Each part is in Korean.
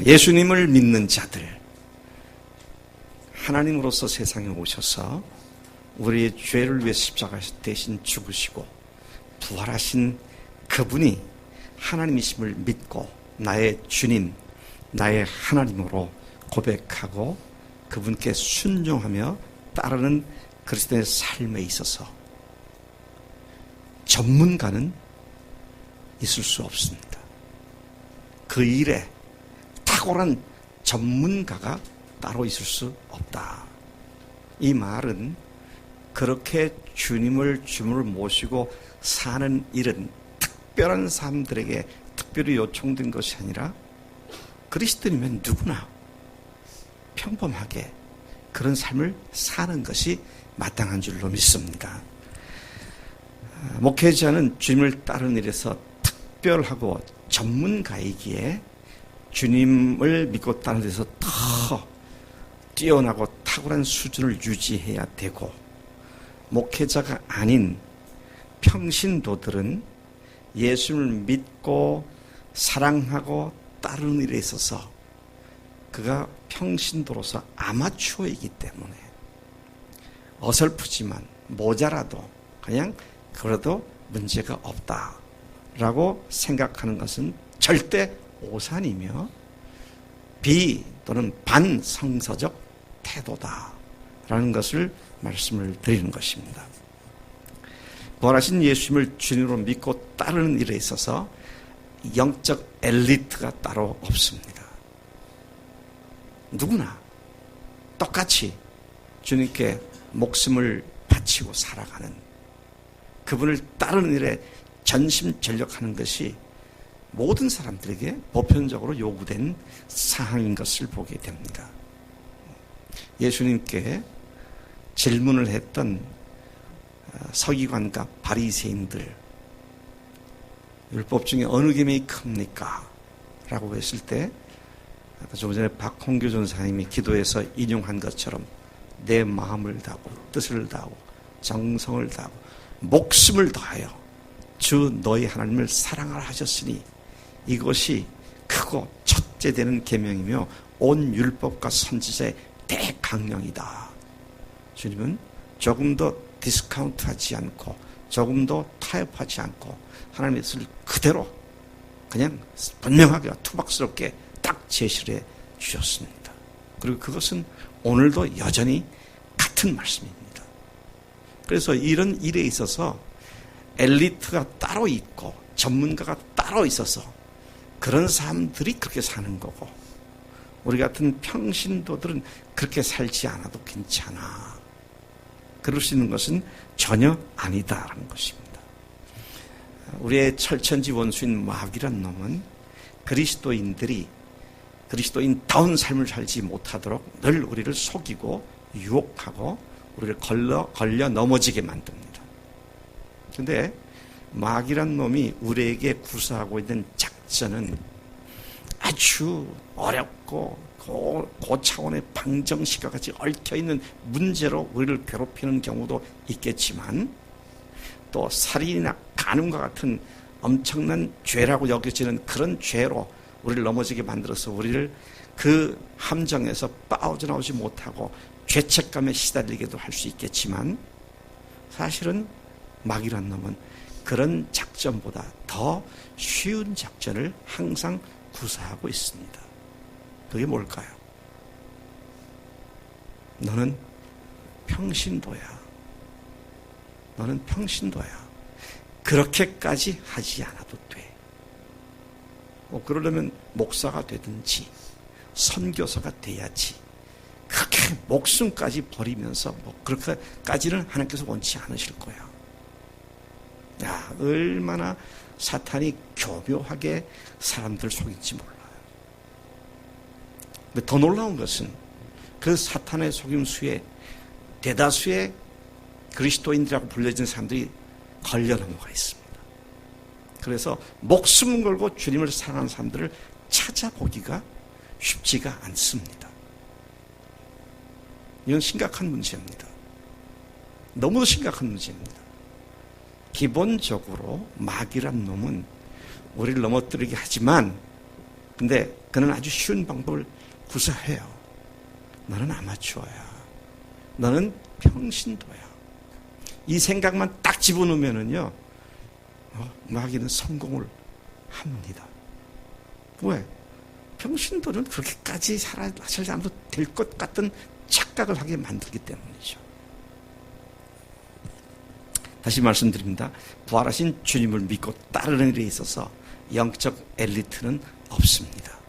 예수님을 믿는 자들, 하나님으로서 세상에 오셔서 우리의 죄를 위해 십자가에 대신 죽으시고 부활하신 그분이 하나님이심을 믿고 나의 주님, 나의 하나님으로 고백하고 그분께 순종하며 따르는 그리스도의 삶에 있어서 전문가는 있을 수 없습니다. 그 일에 탁월한 전문가가 따로 있을 수 없다. 이 말은 그렇게 주님을 주님으로 모시고 사는 일은 특별한 사람들에게 특별히 요청된 것이 아니라 그리스도인이면 누구나 평범하게 그런 삶을 사는 것이 마땅한 줄로 믿습니다. 목회자는 주님을 따르는 일에서 특별하고 전문가이기에 주님을 믿고 따르는 데서 더 뛰어나고 탁월한 수준을 유지해야 되고, 목회자가 아닌 평신도들은 예수님을 믿고 사랑하고 따르는 일에 있어서 그가 평신도로서 아마추어이기 때문에 어설프지만 모자라도 그냥 그래도 문제가 없다라고 생각하는 것은 절대 오산이며 또는 반성서적 태도다라는 것을 말씀을 드리는 것입니다. 부활하신 예수님을 주님으로 믿고 따르는 일에 있어서 영적 엘리트가 따로 없습니다. 누구나 똑같이 주님께 목숨을 바치고 살아가는, 그분을 따르는 일에 전심전력하는 것이 모든 사람들에게 보편적으로 요구된 사항인 것을 보게 됩니다. 예수님께 질문을 했던 서기관과 바리새인들, 율법 중에 어느 계명이 큽니까? 라고 했을 때 조금 전에 박홍규 전사님이 기도해서 인용한 것처럼 내 마음을 다하고 뜻을 다하고 정성을 다하고 목숨을 다하여 주 너희 하나님을 사랑하라 하셨으니 이것이 크고 첫째 되는 계명이며 온 율법과 선지자의 대강령이다. 주님은 조금 더 디스카운트하지 않고 조금 더 타협하지 않고 하나님의 뜻을 그대로 그냥 분명하게 투박스럽게 딱 제시를 해 주셨습니다. 그리고 그것은 오늘도 여전히 같은 말씀입니다. 그래서 이런 일에 있어서 엘리트가 따로 있고 전문가가 따로 있어서 그런 사람들이 그렇게 사는 거고, 우리 같은 평신도들은 그렇게 살지 않아도 괜찮아, 그럴 수 있는 것은 전혀 아니다라는 것입니다. 우리의 철천지 원수인 마귀란 놈은 그리스도인들이 그리스도인다운 삶을 살지 못하도록 늘 우리를 속이고 유혹하고 우리를 걸려 넘어지게 만듭니다. 그런데 마귀란 놈이 우리에게 구사하고 있는 작전은 아주 어렵고 고차원의 방정식과 같이 얽혀있는 문제로 우리를 괴롭히는 경우도 있겠지만, 또 살인이나 간음과 같은 엄청난 죄라고 여겨지는 그런 죄로 우리를 넘어지게 만들어서 우리를 그 함정에서 빠져나오지 못하고 죄책감에 시달리게도 할 수 있겠지만, 사실은 마귀란 놈은 그런 작전보다 더 쉬운 작전을 항상 구사하고 있습니다. 그게 뭘까요? 너는 평신도야. 너는 평신도야. 그렇게까지 하지 않아도 돼. 그러려면 목사가 되든지 선교사가 돼야지. 그렇게 목숨까지 버리면서 그렇게까지는 하나님께서 원치 않으실 거야. 야, 얼마나 사탄이 교묘하게 사람들 속일지 몰라요. 근데 더 놀라운 것은 그 사탄의 속임수에 대다수의 그리스도인들이라고 불려진 사람들이 걸려 넘어가 있습니다. 그래서 목숨을 걸고 주님을 사랑하는 사람들을 찾아보기가 쉽지가 않습니다. 이건 심각한 문제입니다. 너무도 심각한 문제입니다. 기본적으로 마귀란 놈은 우리를 넘어뜨리게 하지만, 근데 그는 아주 쉬운 방법을 구사해요. 너는 아마추어야. 너는 평신도야. 이 생각만 딱 집어넣으면은요, 마귀는 성공을 합니다. 왜? 평신도는 그렇게까지 살지 않아도 될 것 같은 착각을 하게 만들기 때문이죠. 다시 말씀드립니다. 부활하신 주님을 믿고 따르는 일에 있어서 영적 엘리트는 없습니다.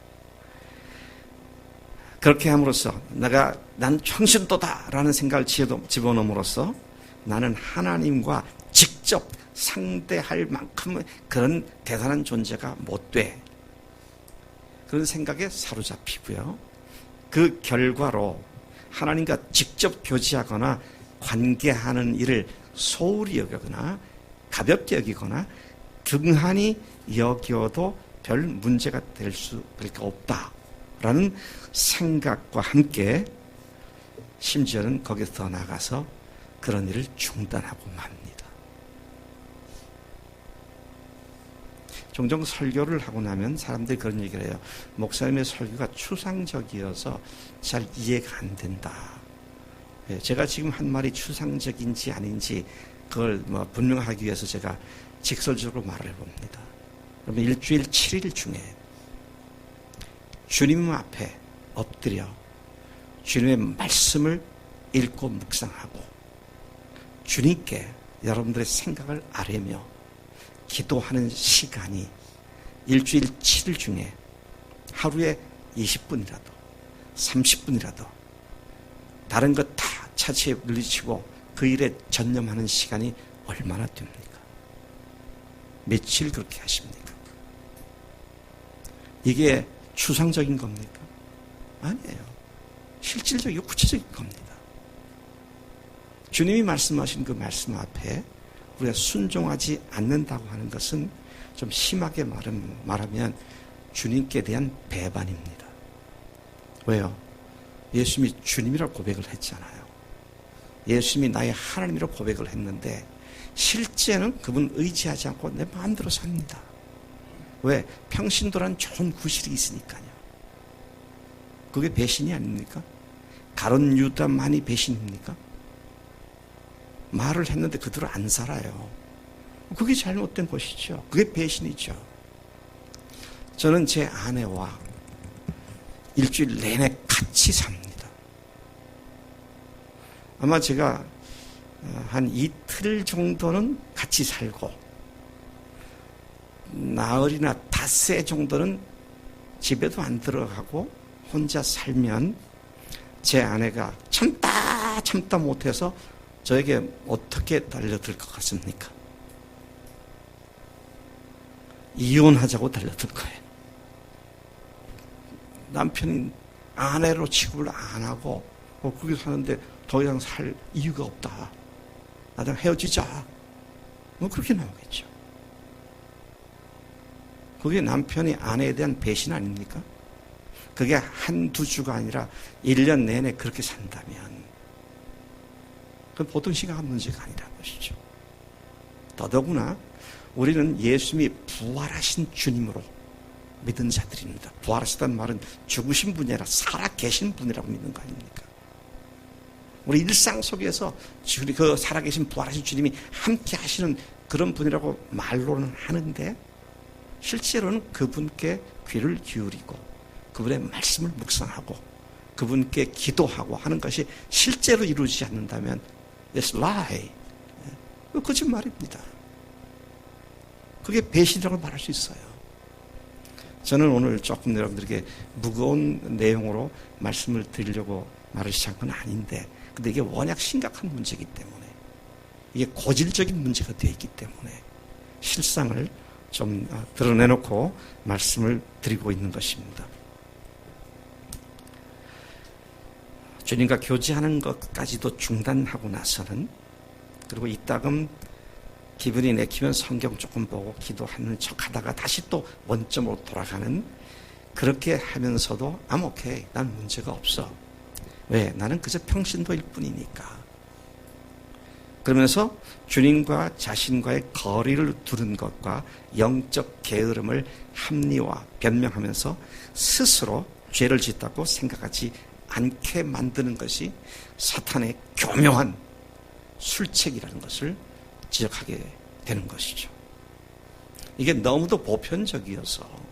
그렇게 함으로써 난 평신도다라는 생각을 집어넣음으로써 나는 하나님과 직접 상대할 만큼의 그런 대단한 존재가 못 돼. 그런 생각에 사로잡히고요. 그 결과로 하나님과 직접 교제하거나 관계하는 일을 소홀히 여기거나 가볍게 여기거나 등한히 여겨도 별 문제가 될 수밖에 없다라는 생각과 함께 심지어는 거기서 더 나가서 그런 일을 중단하고 맙니다. 종종 설교를 하고 나면 사람들이 그런 얘기를 해요. 목사님의 설교가 추상적이어서 잘 이해가 안 된다. 제가 지금 한 말이 추상적인지 아닌지 그걸 분명하기 위해서 제가 직설적으로 말을 해봅니다. 그러면 일주일 7일 중에 주님 앞에 엎드려 주님의 말씀을 읽고 묵상하고 주님께 여러분들의 생각을 아뢰며 기도하는 시간이 일주일 7일 중에 하루에 20분이라도 30분이라도 다른 것 다 차치에 물리치고 그 일에 전념하는 시간이 얼마나 됩니까? 며칠 그렇게 하십니까? 이게 추상적인 겁니까? 아니에요. 실질적이고 구체적인 겁니다. 주님이 말씀하신 그 말씀 앞에 우리가 순종하지 않는다고 하는 것은 좀 심하게 말하면 주님께 대한 배반입니다. 왜요? 예수님이 주님이라고 고백을 했잖아요. 예수님이 나의 하나님이라고 고백을 했는데 실제는 그분 의지하지 않고 내 마음대로 삽니다. 왜? 평신도란 좋은 구실이 있으니까요. 그게 배신이 아닙니까? 가룟 유다만이 배신입니까? 말을 했는데 그대로 안 살아요. 그게 잘못된 것이죠. 그게 배신이죠. 저는 제 아내와 일주일 내내 같이 삽니다. 아마 제가 한 이틀 정도는 같이 살고 나흘이나 닷새 정도는 집에도 안 들어가고 혼자 살면 제 아내가 참다 못해서 저에게 어떻게 달려들 것 같습니까? 이혼하자고 달려들 거예요. 남편이 아내로 취급을 안 하고 거기 사는데 더 이상 살 이유가 없다. 나랑 헤어지자. 그렇게 나오겠죠. 그게 남편이 아내에 대한 배신 아닙니까? 그게 한두 주가 아니라 1년 내내 그렇게 산다면 그건 보통 심각한 문제가 아니라는 것이죠. 더더구나 우리는 예수님이 부활하신 주님으로 믿은 자들입니다. 부활하시다는 말은 죽으신 분이 아니라 살아계신 분이라고 믿는 거 아닙니까? 우리 일상 속에서 그 살아계신 부활하신 주님이 함께 하시는 그런 분이라고 말로는 하는데 실제로는 그분께 귀를 기울이고 그분의 말씀을 묵상하고 그분께 기도하고 하는 것이 실제로 이루어지지 않는다면 It's lie. 거짓말입니다. 그게 배신이라고 말할 수 있어요. 저는 오늘 조금 여러분들에게 무거운 내용으로 말씀을 드리려고 말을 시작한 건 아닌데 근데 이게 워낙 심각한 문제이기 때문에 이게 고질적인 문제가 되어 있기 때문에 실상을 좀 드러내놓고 말씀을 드리고 있는 것입니다. 주님과 교제하는 것까지도 중단하고 나서는 그리고 이따금 기분이 내키면 성경 조금 보고 기도하는 척하다가 다시 또 원점으로 돌아가는 그렇게 하면서도 I'm okay. 난 문제가 없어. 왜? 나는 그저 평신도일 뿐이니까. 그러면서 주님과 자신과의 거리를 두는 것과 영적 게으름을 합리화, 변명하면서 스스로 죄를 짓다고 생각하지 않게 만드는 것이 사탄의 교묘한 술책이라는 것을 지적하게 되는 것이죠. 이게 너무도 보편적이어서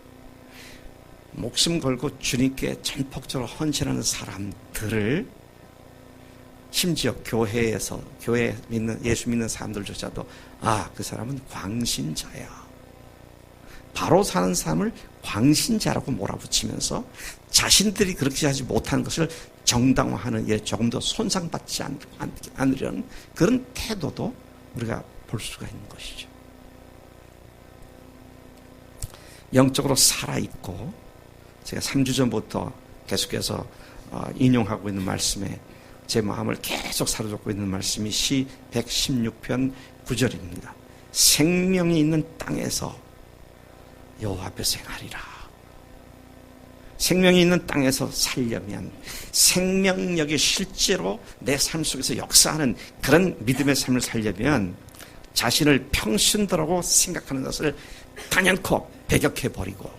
목숨 걸고 주님께 전폭적으로 헌신하는 사람들을 심지어 교회에서 교회 믿는 예수 믿는 사람들조차도 그 사람은 광신자야. 바로 사는 사람을 광신자라고 몰아붙이면서 자신들이 그렇게 하지 못하는 것을 정당화하는 일에 조금 더 손상받지 않으려는 그런 태도도 우리가 볼 수가 있는 것이죠. 영적으로 살아있고 제가 3주 전부터 계속해서 인용하고 있는 말씀에 제 마음을 계속 사로잡고 있는 말씀이 시 116편 9절입니다. 생명이 있는 땅에서 여호와 앞에서 행하리라. 생명이 있는 땅에서 살려면 생명력이 실제로 내 삶 속에서 역사하는 그런 믿음의 삶을 살려면 자신을 평신도라고 생각하는 것을 단연코 배격해버리고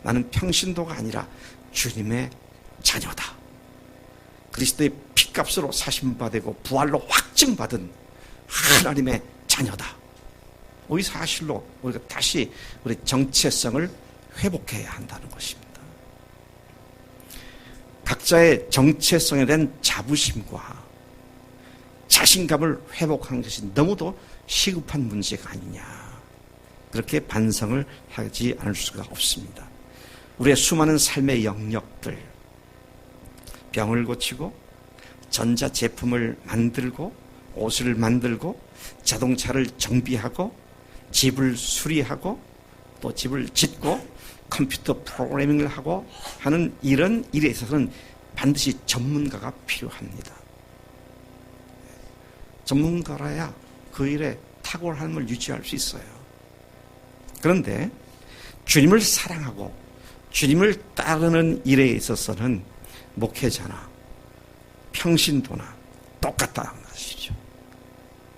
나는 평신도가 아니라 주님의 자녀다. 그리스도의 피값으로 사심받고 부활로 확증받은 하나님의 자녀다. 이 사실로 우리가 다시 우리 정체성을 회복해야 한다는 것입니다. 각자의 정체성에 대한 자부심과 자신감을 회복하는 것이 너무도 시급한 문제가 아니냐. 그렇게 반성을 하지 않을 수가 없습니다. 우리의 수많은 삶의 영역들, 병을 고치고 전자제품을 만들고 옷을 만들고 자동차를 정비하고 집을 수리하고 또 집을 짓고 컴퓨터 프로그래밍을 하고 하는 이런 일에 있어서는 반드시 전문가가 필요합니다. 전문가라야 그 일에 탁월함을 유지할 수 있어요. 그런데 주님을 사랑하고 주님을 따르는 일에 있어서는 목회자나 평신도나 똑같다는 것이죠.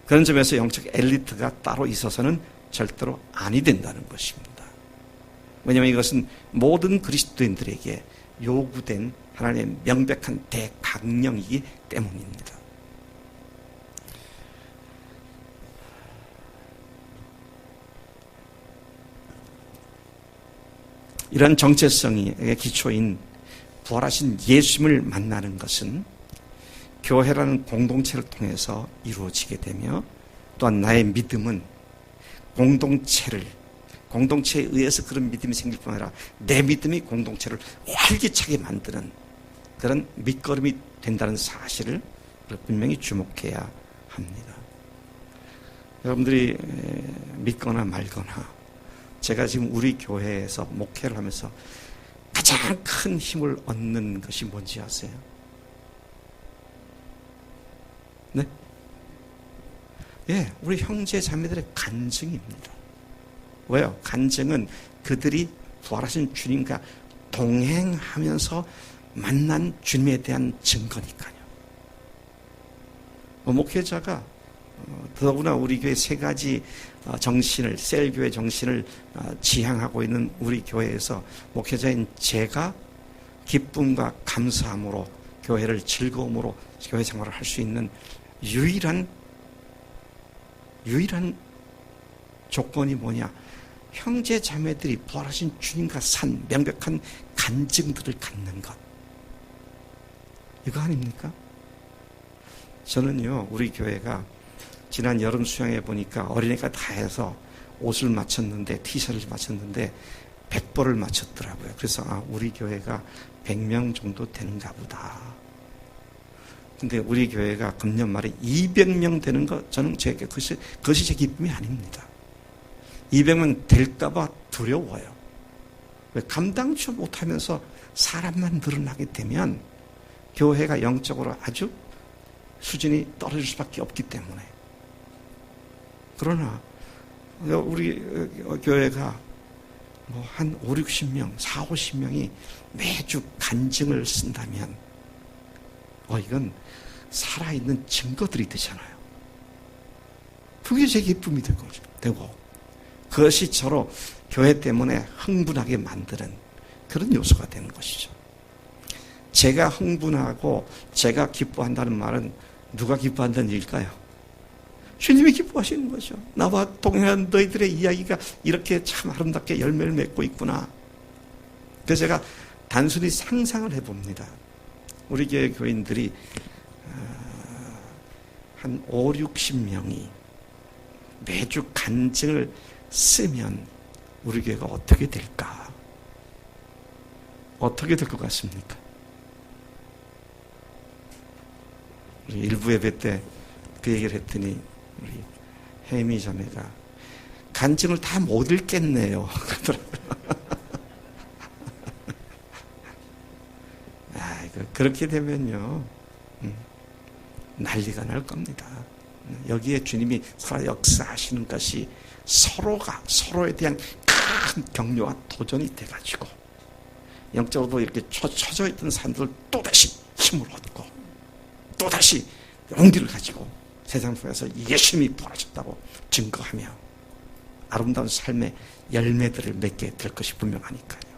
그런 점에서 영적 엘리트가 따로 있어서는 절대로 아니 된다는 것입니다. 왜냐하면 이것은 모든 그리스도인들에게 요구된 하나님의 명백한 대강령이기 때문입니다. 이러한 정체성의 기초인 부활하신 예수님을 만나는 것은 교회라는 공동체를 통해서 이루어지게 되며 또한 나의 믿음은 공동체에 의해서 그런 믿음이 생길 뿐 아니라 내 믿음이 공동체를 활기차게 만드는 그런 밑거름이 된다는 사실을 분명히 주목해야 합니다. 여러분들이 믿거나 말거나 제가 지금 우리 교회에서 목회를 하면서 가장 큰 힘을 얻는 것이 뭔지 아세요? 네? 예, 우리 형제 자매들의 간증입니다. 왜요? 간증은 그들이 부활하신 주님과 동행하면서 만난 주님에 대한 증거니까요. 목회자가 더구나 우리 교회 세 가지 정신을, 셀교회 정신을 지향하고 있는 우리 교회에서 목회자인 제가 기쁨과 감사함으로 교회를 즐거움으로 교회 생활을 할 수 있는 유일한 조건이 뭐냐? 형제 자매들이 부활하신 주님과 산 명백한 간증들을 갖는 것. 이거 아닙니까? 저는요, 우리 교회가 지난 여름 수양회 보니까 어린이가 다 해서 옷을 맞췄는데, 티셔츠를 맞췄는데 100벌을 맞췄더라고요. 그래서 우리 교회가 100명 정도 되는가 보다. 근데 우리 교회가 금년 말에 200명 되는 거, 저는 그것이 제 기쁨이 아닙니다. 200명 될까봐 두려워요. 왜? 감당치 못하면서 사람만 늘어나게 되면 교회가 영적으로 아주 수준이 떨어질 수밖에 없기 때문에. 그러나 우리 교회가 한 5, 60명, 4, 50명이 매주 간증을 쓴다면 이건 살아있는 증거들이 되잖아요. 그게 제 기쁨이 되고 그것이 저로 교회 때문에 흥분하게 만드는 그런 요소가 되는 것이죠. 제가 흥분하고 제가 기뻐한다는 말은 누가 기뻐한다는 얘기일까요? 주님이 기뻐하시는 거죠. 나와 동행한 너희들의 이야기가 이렇게 참 아름답게 열매를 맺고 있구나. 그래서 제가 단순히 상상을 해봅니다. 우리 교회 교인들이 한 5, 60명이 매주 간증을 쓰면 우리 교회가 어떻게 될까? 어떻게 될 것 같습니까? 우리 일부 예배 때 그 얘기를 했더니 우리 혜미 자매가 간증을 다 못 읽겠네요. 그렇게 되면요 난리가 날 겁니다. 여기에 주님이 살아 역사하시는 것이 서로가 서로에 대한 큰 격려와 도전이 돼가지고 영적으로도 이렇게 처져 있던 사람들 또다시 힘을 얻고 또다시 용기를 가지고 세상 속에서 예수님이 부활하셨다고 증거하며 아름다운 삶의 열매들을 맺게 될 것이 분명하니까요.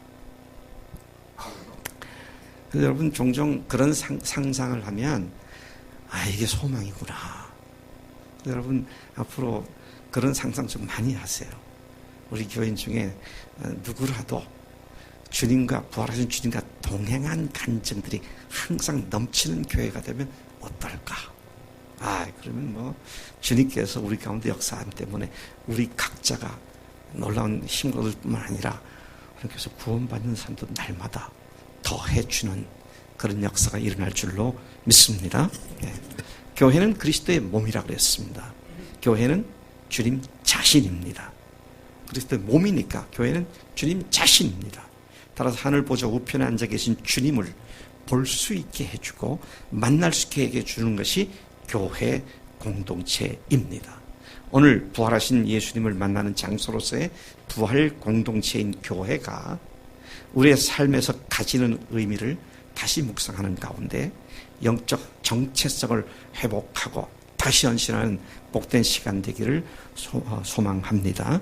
그래서 여러분 종종 그런 상상을 하면 이게 소망이구나. 여러분 앞으로 그런 상상 좀 많이 하세요. 우리 교인 중에 누구라도 주님과 부활하신 주님과 동행한 간증들이 항상 넘치는 교회가 되면 어떨까? 그러면 뭐 주님께서 우리 가운데 역사함 때문에 우리 각자가 놀라운 힘을 얻을 뿐만 아니라 그래서 구원받는 사람도 날마다 더해주는 그런 역사가 일어날 줄로 믿습니다. 교회는 그리스도의 몸이라고 그랬습니다. 교회는 주님 자신입니다. 그리스도의 몸이니까 교회는 주님 자신입니다. 따라서 하늘 보좌 우편에 앉아 계신 주님을 볼 수 있게 해주고 만날 수 있게 해주는 것이 교회 공동체입니다. 오늘 부활하신 예수님을 만나는 장소로서의 부활 공동체인 교회가 우리의 삶에서 가지는 의미를 다시 묵상하는 가운데 영적 정체성을 회복하고 다시 헌신하는 복된 시간 되기를 소망합니다.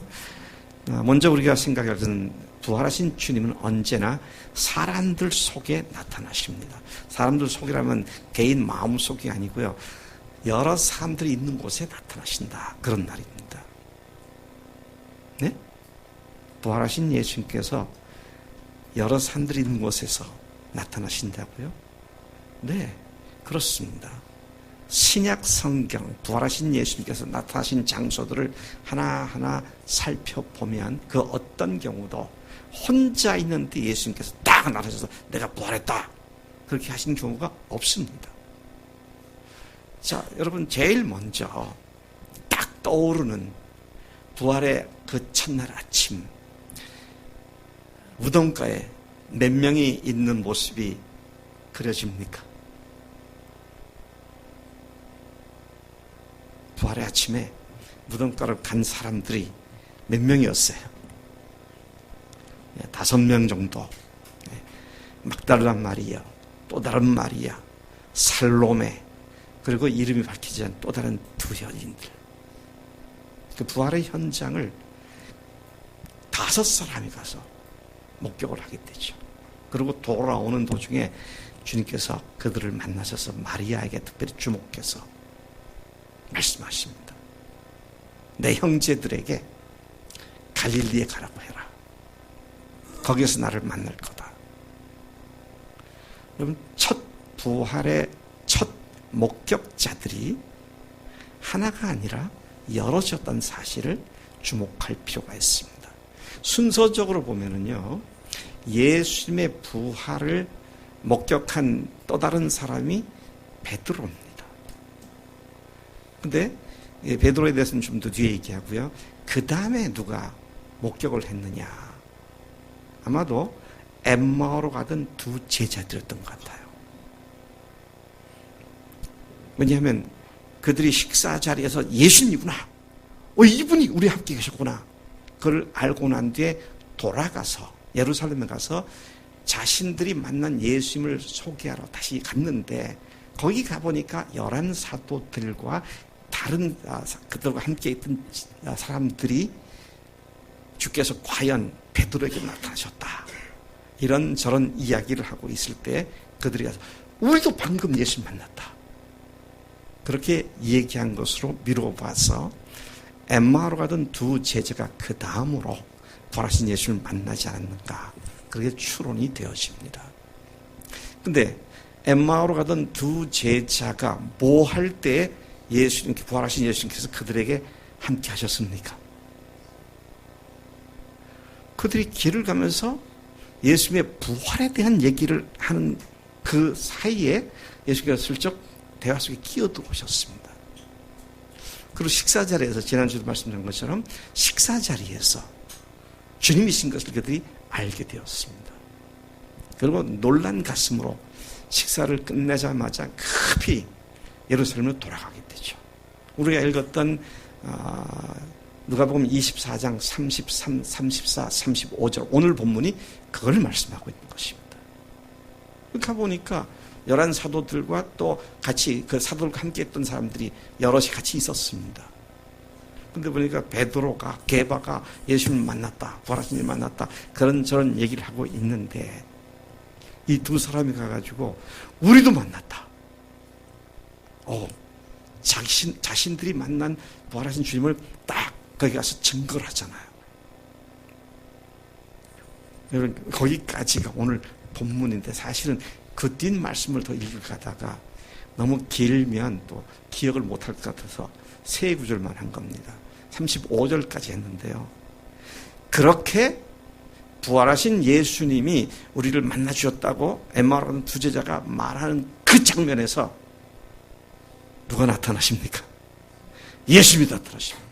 먼저 우리가 생각하는 부활하신 주님은 언제나 사람들 속에 나타나십니다. 사람들 속이라면 개인 마음 속이 아니고요. 여러 사람들이 있는 곳에 나타나신다. 그런 말입니다. 네? 부활하신 예수님께서 여러 사람들이 있는 곳에서 나타나신다고요? 네, 그렇습니다. 신약 성경, 부활하신 예수님께서 나타나신 장소들을 하나하나 살펴보면 그 어떤 경우도 혼자 있는데 예수님께서 딱 나타나셔서 내가 부활했다. 그렇게 하신 경우가 없습니다. 자, 여러분 제일 먼저 딱 떠오르는 부활의 그 첫날 아침 무덤가에 몇 명이 있는 모습이 그려집니까? 부활의 아침에 무덤가로 간 사람들이 몇 명이었어요? 5명 정도. 막달라 마리아, 또 다른 마리아, 살로메, 그리고 이름이 밝히지 않은 또 다른 두 여인들. 그 부활의 현장을 5사람이 가서 목격을 하게 되죠. 그리고 돌아오는 도중에 주님께서 그들을 만나셔서 마리아에게 특별히 주목해서 말씀하십니다. 내 형제들에게 갈릴리에 가라고 해라. 거기에서 나를 만날 거다. 여러분, 첫 부활의 첫 목격자들이 하나가 아니라 여럿이었다는 사실을 주목할 필요가 있습니다. 순서적으로 보면은요, 예수님의 부활을 목격한 또 다른 사람이 베드로입니다. 근데 베드로에 대해서는 좀 더 뒤에 얘기하고요. 그 다음에 누가 목격을 했느냐? 아마도 엠마오로 가던 두 제자들이었던 것 같아요. 왜냐하면 그들이 식사 자리에서 예수님이구나. 이분이 우리 함께 계셨구나. 그걸 알고 난 뒤에 돌아가서 예루살렘에 가서 자신들이 만난 예수님을 소개하러 다시 갔는데 거기 가보니까 11 사도들과 다른 그들과 함께 있던 사람들이 주께서 과연 베드로에게 나타나셨다, 이런저런 이야기를 하고 있을 때 그들이 가서 우리도 방금 예수 만났다, 그렇게 얘기한 것으로 미루어 봐서 엠마오로 가던 두 제자가 그 다음으로 부활하신 예수를 만나지 않았는가, 그렇게 추론이 되어집니다. 근데 엠마오로 가던 두 제자가 뭐 할 때 예수님, 부활하신 예수님께서 그들에게 함께 하셨습니까? 그들이 길을 가면서 예수님의 부활에 대한 얘기를 하는 그 사이에 예수님께서 슬쩍 대화 속에 끼어들어오셨습니다. 그리고 식사 자리에서, 지난주에도 말씀드린 것처럼 식사 자리에서 주님이신 것을 그들이 알게 되었습니다. 그리고 놀란 가슴으로 식사를 끝내자마자 급히 예루살렘으로 돌아가게 되죠. 우리가 읽었던 누가복음 24장 33, 34, 35절 오늘 본문이 그걸 말씀하고 있는 것입니다. 그러니까 보니까 11 사도들과 또 같이 그 사도들과 함께 했던 사람들이 여럿이 같이 있었습니다. 근데 보니까 베드로가, 게바가 예수님을 만났다, 부활하신 예수님을 만났다, 그런저런 얘기를 하고 있는데 이 두 사람이 가가지고 우리도 만났다, 자신들이 만난 부활하신 주님을 딱 거기 가서 증거를 하잖아요. 여러분, 거기까지가 오늘 본문인데 사실은 그 뒷 말씀을 더 읽어가다가 너무 길면 또 기억을 못할 것 같아서 세 구절만 한 겁니다. 35절까지 했는데요. 그렇게 부활하신 예수님이 우리를 만나주셨다고 엠마오로 가는 두 제자가 말하는 그 장면에서 누가 나타나십니까? 예수님이 나타나십니다.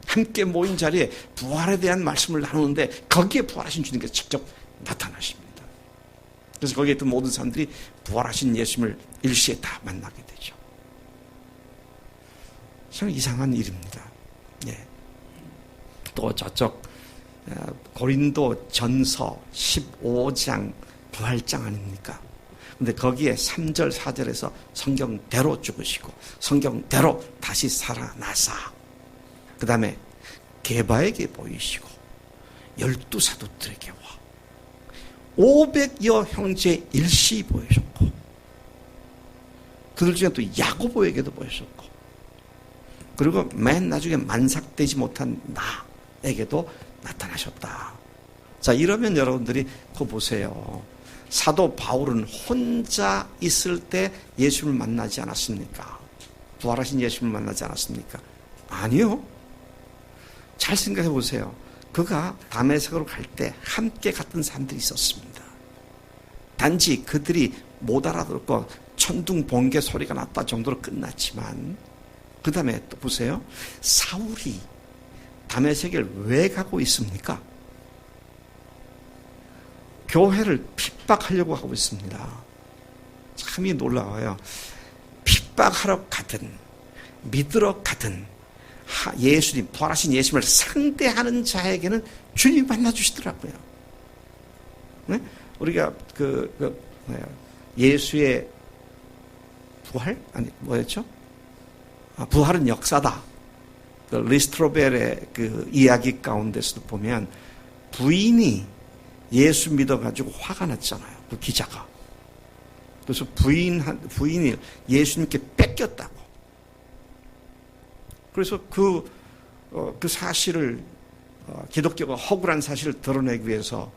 함께 모인 자리에 부활에 대한 말씀을 나누는데 거기에 부활하신 주님께서 직접 나타나십니다. 그래서 거기에 있던 모든 사람들이 부활하신 예수님을 일시에 다 만나게 되죠. 참 이상한 일입니다. 예. 또 저쪽 고린도 전서 15장 부활장 아닙니까? 근데 거기에 3절 4절에서 성경대로 죽으시고 성경대로 다시 살아나사 그 다음에 게바에게 보이시고 12사도들에게 와 500여 형제 일시 보이셨고 그들 중에 또 야고보에게도 보이셨고 그리고 맨 나중에 만삭되지 못한 나에게도 나타나셨다. 자, 이러면 여러분들이 그거 보세요. 사도 바울은 혼자 있을 때 예수님을 만나지 않았습니까? 부활하신 예수님을 만나지 않았습니까? 아니요. 잘 생각해 보세요. 그가 다메섹으로 갈 때 함께 갔던 사람들이 있었습니다. 단지 그들이 못 알아듣고 천둥 번개 소리가 났다 정도로 끝났지만 그 다음에 또 보세요. 사울이 다메섹을 왜 가고 있습니까? 교회를 핍박하려고 하고 있습니다. 참이 놀라워요. 핍박하러 가든 믿으러 가든 예수님, 부활하신 예수님을 상대하는 자에게는 주님이 만나주시더라고요. 네? 우리가 예수의 부활? 아니, 뭐였죠? 부활은 역사다. 그 리스트로벨의 그 이야기 가운데서도 보면 부인이 예수 믿어가지고 화가 났잖아요. 그 기자가. 그래서 부인이 예수님께 뺏겼다고. 그래서 그 사실을, 기독교가 허구란 사실을 드러내기 위해서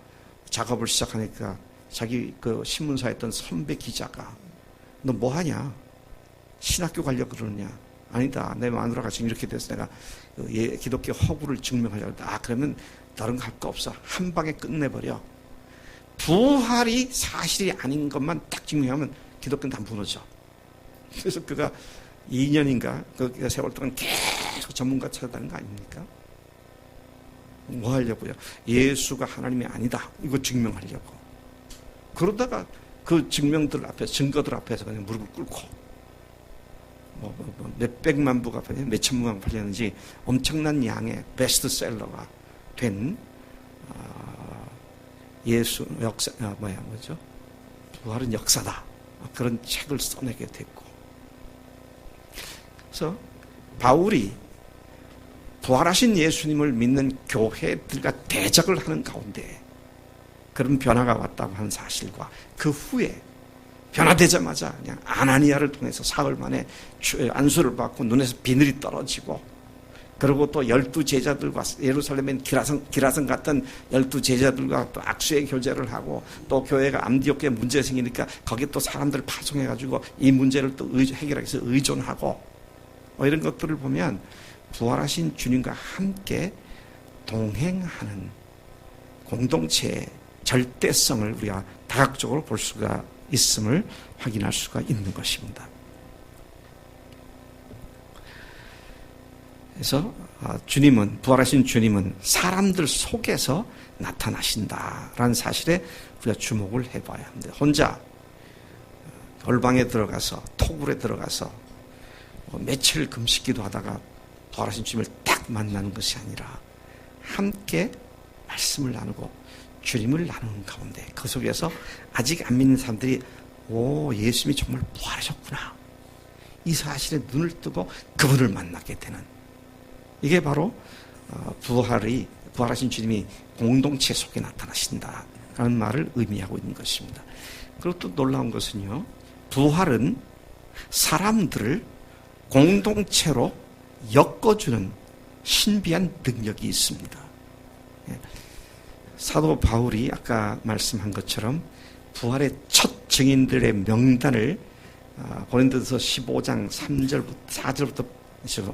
작업을 시작하니까 자기 그 신문사에 있던 선배 기자가 너 뭐 하냐? 신학교 가려고 그러느냐? 아니다. 내 마누라가 지금 이렇게 돼서 내가 기독교 허구를 증명하려고 했다. 그러면 다른 거 할 거 없어. 한 방에 끝내버려. 부활이 사실이 아닌 것만 딱 증명하면 기독교는 다 무너져. 그래서 그가 2년인가 그 세월 동안 계속 전문가 찾아다닌 거 아닙니까? 뭐 하려고요? 예수가 하나님이 아니다. 이거 증명하려고. 그러다가 그 증거들 앞에서 그냥 무릎을 꿇고 몇백만 부가 팔렸는지 몇천만 부가 팔렸는지 엄청난 양의 베스트셀러가 된 예수 역사 부활은 역사다. 그런 책을 써내게 됐고 그래서 바울이 부활하신 예수님을 믿는 교회들과 대적을 하는 가운데 그런 변화가 왔다고 하는 사실과 그 후에 변화되자마자 그냥 아나니아를 통해서 사흘 만에 안수를 받고 눈에서 비늘이 떨어지고, 그리고 또 12제자들과 예루살렘엔 기라성 같은 12제자들과 또 악수의 교제를 하고, 또 교회가 암디옥에 문제가 생기니까 거기에 또 사람들을 파송해가지고 이 문제를 또 해결하기 위해서 의존하고, 이런 것들을 보면 부활하신 주님과 함께 동행하는 공동체의 절대성을 우리가 다각적으로 볼 수가 있음을 확인할 수가 있는 것입니다. 그래서 부활하신 주님은 사람들 속에서 나타나신다라는 사실에 우리가 주목을 해봐야 합니다. 혼자 골방에 들어가서 토굴에 들어가서 며칠 금식기도 하다가 부활하신 주님을 딱 만나는 것이 아니라 함께 말씀을 나누고 주님을 나누는 가운데 그 속에서 아직 안 믿는 사람들이 예수님이 정말 부활하셨구나, 이 사실에 눈을 뜨고 그분을 만나게 되는, 이게 바로 부활하신 주님이 공동체 속에 나타나신다라는 말을 의미하고 있는 것입니다. 그리고 또 놀라운 것은요, 부활은 사람들을 공동체로 엮어주는 신비한 능력이 있습니다. 사도 바울이 아까 말씀한 것처럼 부활의 첫 증인들의 명단을 고린도서 15장 4절부터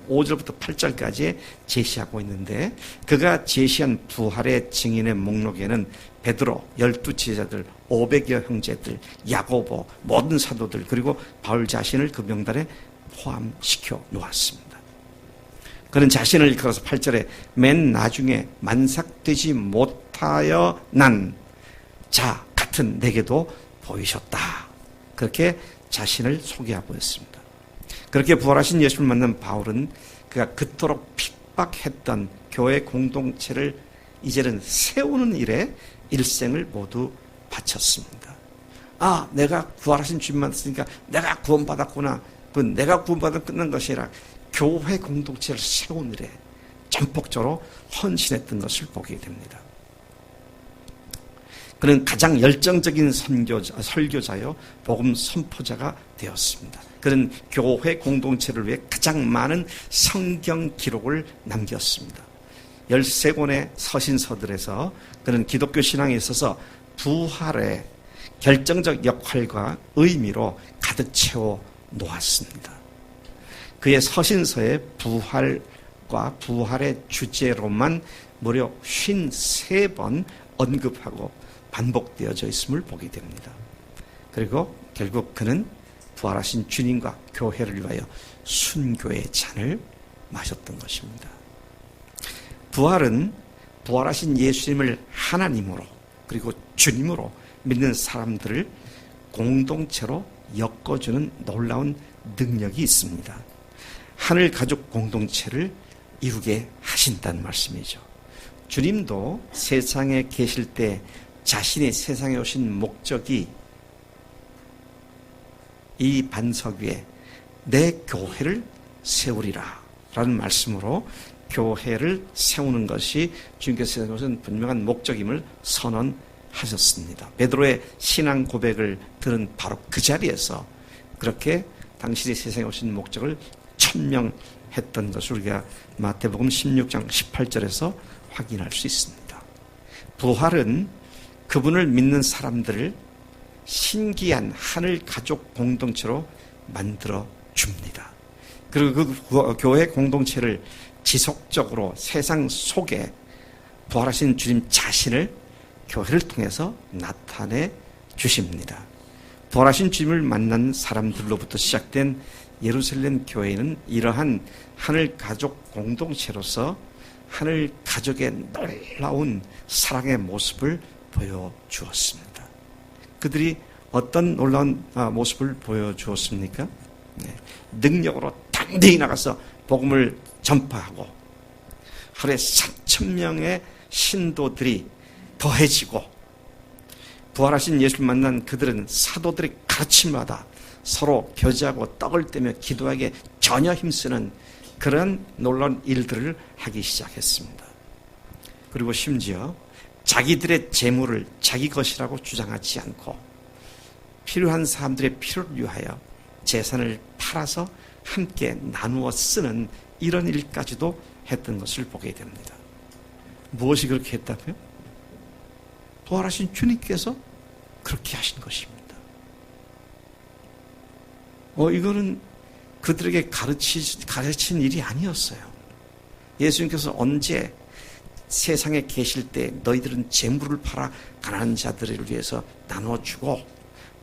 5절부터 8절까지 제시하고 있는데, 그가 제시한 부활의 증인의 목록에는 베드로, 12제자들, 500여 형제들, 야고보, 모든 사도들, 그리고 바울 자신을 그 명단에 포함시켜 놓았습니다. 그는 자신을 일컬어서 8절에 맨 나중에 만삭되지 못하여 난 자 같은 내게도 보이셨다, 그렇게 자신을 소개하고 있습니다. 그렇게 부활하신 예수를 만난 바울은 그가 그토록 핍박했던 교회 공동체를 이제는 세우는 일에 일생을 모두 바쳤습니다. 내가 부활하신 주님 만났으니까 내가 구원받았구나, 그건 내가 구원받아 끝난 것이 아니라 교회 공동체를 세우는 일에 전폭적으로 헌신했던 것을 보게 됩니다. 그는 가장 열정적인 설교자요 복음 선포자가 되었습니다. 그는 교회 공동체를 위해 가장 많은 성경 기록을 남겼습니다. 13권의 서신서들에서 그는 기독교 신앙에 있어서 부활의 결정적 역할과 의미로 가득 채워 놓았습니다. 그의 서신서에 부활과 부활의 주제로만 무려 53번 언급하고 반복되어져 있음을 보게 됩니다. 그리고 결국 그는 부활하신 주님과 교회를 위하여 순교의 잔을 마셨던 것입니다. 부활은 부활하신 예수님을 하나님으로 그리고 주님으로 믿는 사람들을 공동체로 엮어주는 놀라운 능력이 있습니다. 하늘 가족 공동체를 이루게 하신다는 말씀이죠. 주님도 세상에 계실 때 자신이 세상에 오신 목적이 이 반석 위에 내 교회를 세우리라 라는 말씀으로 교회를 세우는 것이 주님께서 세상에 오신 분명한 목적임을 선언하셨습니다. 베드로의 신앙 고백을 들은 바로 그 자리에서 그렇게 당신이 세상에 오신 목적을 천명했던 것을 우리가 마태복음 16장 18절에서 확인할 수 있습니다. 부활은 그분을 믿는 사람들을 신기한 하늘 가족 공동체로 만들어 줍니다. 그리고 그 교회 공동체를 지속적으로 세상 속에 부활하신 주님 자신을 교회를 통해서 나타내 주십니다. 부활하신 주님을 만난 사람들로부터 시작된 예루살렘 교회는 이러한 하늘 가족 공동체로서 하늘 가족의 놀라운 사랑의 모습을 보여주었습니다. 그들이 어떤 놀라운 모습을 보여주었습니까? 능력으로 단단히 나가서 복음을 전파하고 하루에 3,000명의 신도들이 더해지고, 부활하신 예수를 만난 그들은 사도들의 가르침마다 서로 교제하고 떡을 떼며 기도하기에 전혀 힘쓰는 그런 놀라운 일들을 하기 시작했습니다. 그리고 심지어 자기들의 재물을 자기 것이라고 주장하지 않고 필요한 사람들의 필요를 위하여 재산을 팔아서 함께 나누어 쓰는 이런 일까지도 했던 것을 보게 됩니다. 무엇이 그렇게 했다고요? 부활하신 주님께서 그렇게 하신 것입니다. 이거는 그들에게 가르친 일이 아니었어요. 예수님께서 언제 세상에 계실 때 너희들은 재물을 팔아 가난한 자들을 위해서 나눠주고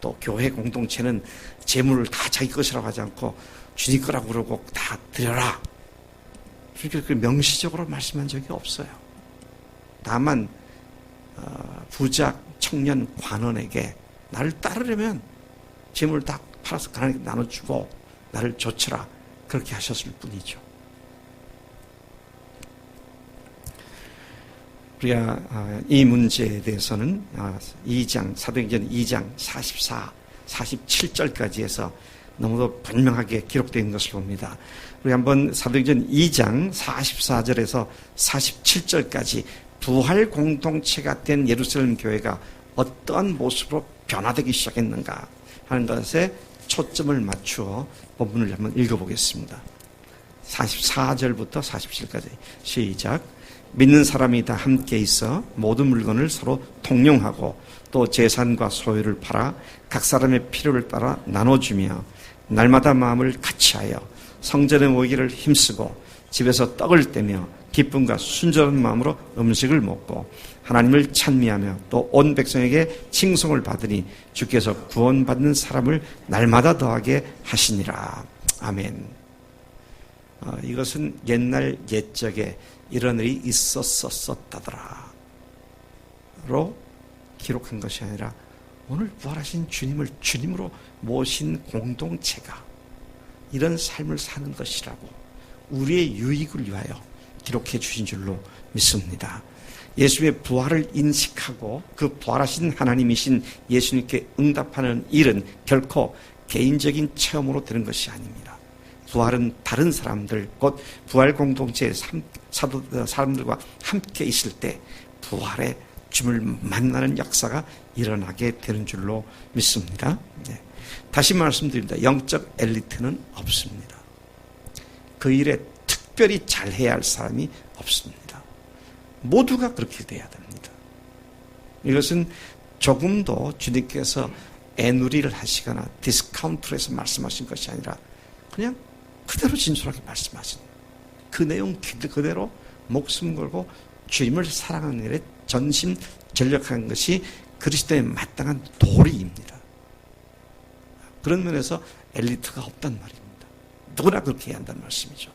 또 교회 공동체는 재물을 다 자기 것이라고 하지 않고 주님 거라고 그러고 다 드려라. 그렇게 명시적으로 말씀한 적이 없어요. 다만 부자 청년 관원에게 나를 따르려면 재물을 다 팔아서 가난하게 나눠주고 나를 좇으라 그렇게 하셨을 뿐이죠. 우리가 이 문제에 대해서는 2장 사도행전 2장 44, 47절까지 해서 너무도 분명하게 기록된 것을 봅니다. 우리 한번 사도행전 2장 44절에서 47절까지 부활 공동체가 된 예루살렘 교회가 어떠한 모습으로 변화되기 시작했는가 하는 것에 초점을 맞추어 본문을 한번 읽어보겠습니다. 44절부터 47절까지 시작. 믿는 사람이 다 함께 있어 모든 물건을 서로 통용하고 또 재산과 소유를 팔아 각 사람의 필요를 따라 나눠주며 날마다 마음을 같이하여 성전에 모이기를 힘쓰고 집에서 떡을 떼며 기쁨과 순전한 마음으로 음식을 먹고 하나님을 찬미하며 또 온 백성에게 칭송을 받으니 주께서 구원받는 사람을 날마다 더하게 하시니라. 아멘. 이것은 옛날 옛적에 이런 일이 있었었다더라 로 기록한 것이 아니라 오늘 부활하신 주님을 주님으로 모신 공동체가 이런 삶을 사는 것이라고 우리의 유익을 위하여 기록해 주신 줄로 믿습니다. 예수의 부활을 인식하고 그 부활하신 하나님이신 예수님께 응답하는 일은 결코 개인적인 체험으로 되는 것이 아닙니다. 부활은 다른 사람들, 곧 부활 공동체의 사람들과 함께 있을 때 부활의 주님을 만나는 역사가 일어나게 되는 줄로 믿습니다. 네. 다시 말씀드립니다. 영적 엘리트는 없습니다. 그 일에 특별히 잘해야 할 사람이 없습니다. 모두가 그렇게 돼야 됩니다. 이것은 조금도 주님께서 애누리를 하시거나 디스카운트를 해서 말씀하신 것이 아니라 그냥 그대로 진솔하게 말씀하신 그 내용 그대로 목숨 걸고 주님을 사랑하는 일에 전심전력한 것이 그리스도의 마땅한 도리입니다. 그런 면에서 엘리트가 없단 말입니다. 누구나 그렇게 해야 한다는 말씀이죠.